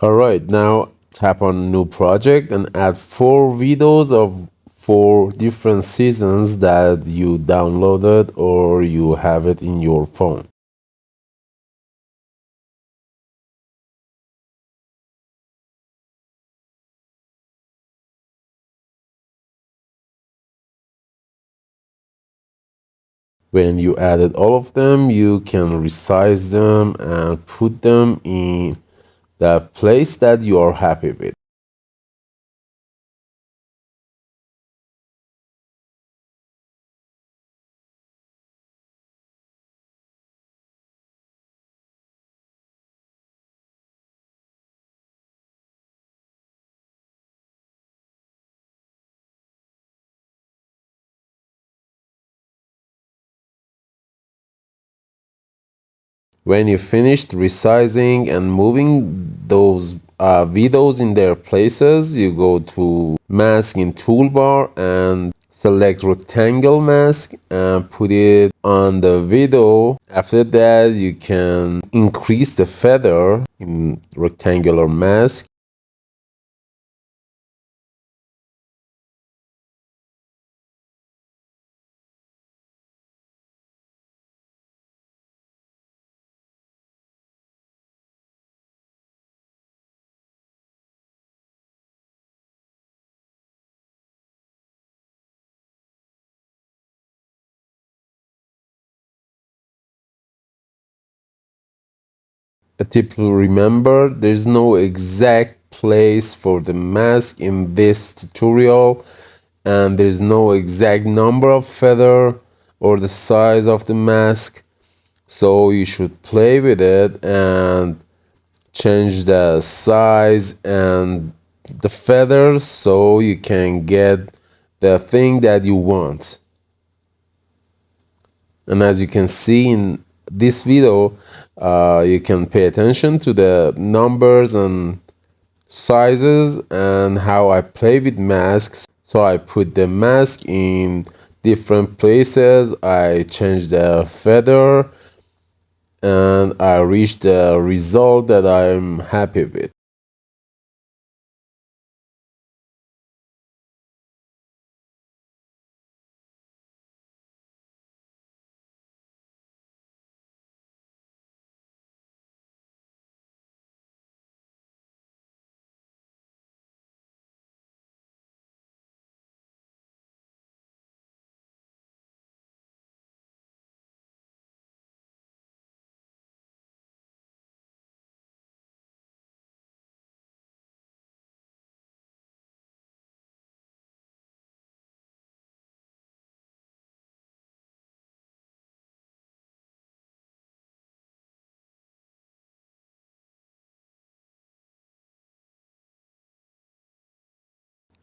Alright, now tap on new project and add four videos of four different seasons that you downloaded or you have it in your phone. When you added all of them, you can resize them and put them in the place that you are happy with. When you finished resizing and moving those videos in their places, you go to mask in toolbar and select rectangle mask and put it on the video. After that, you can increase the feather in rectangular mask. A tip to remember, there's no exact place for the mask in this tutorial, and there's no exact number of feather or the size of the mask, so you should play with it and change the size and the feathers so you can get the thing that you want. And as you can see in this video, you can pay attention to the numbers and sizes and how I play with masks. So I put the mask in different places, I change the feather, and I reach the result that I'm happy with.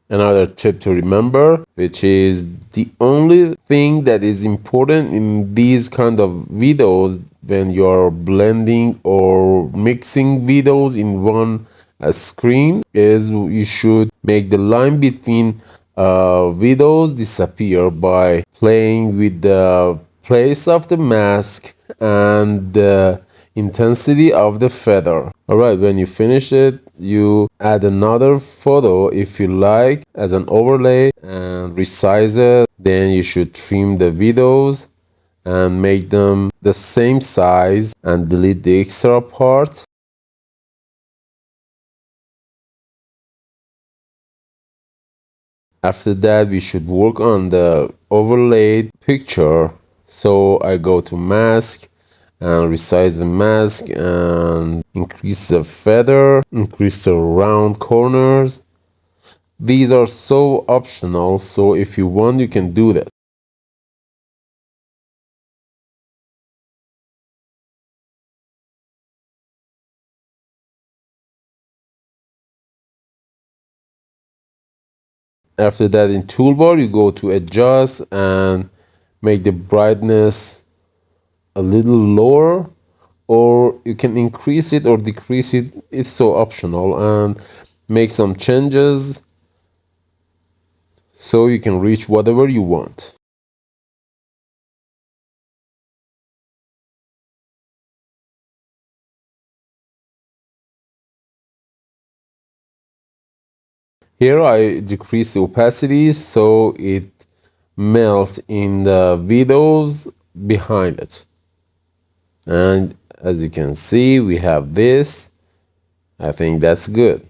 Another tip to remember, which is the only thing that is important in these kind of videos when you're blending or mixing videos in one screen, is you should make the line between videos disappear by playing with the place of the mask and the intensity of the feather. Alright, when you finish it, you add another photo if you like as an overlay and resize it. Then you should trim the videos and make them the same size and delete the extra part. After that, we should work on the overlaid picture. So I go to mask and resize the mask and increase the feather, increase the round corners. These are so optional, so if you want, you can do that. After that, in toolbar, you go to adjust and make the brightness a little lower, or you can increase it or decrease it. It's so optional, and make some changes so you can reach whatever you want. Here I decrease the opacity so it melts in the videos behind it. And as you can see, we have this. I think that's good.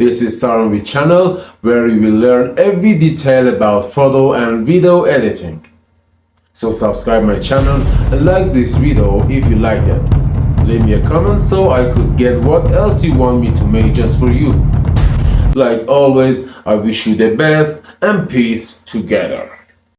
This is Saranvi channel where you will learn every detail about photo and video editing. So subscribe my channel and like this video if you liked it. Leave me a comment so I could get what else you want me to make just for you. Like always, I wish you the best and peace together.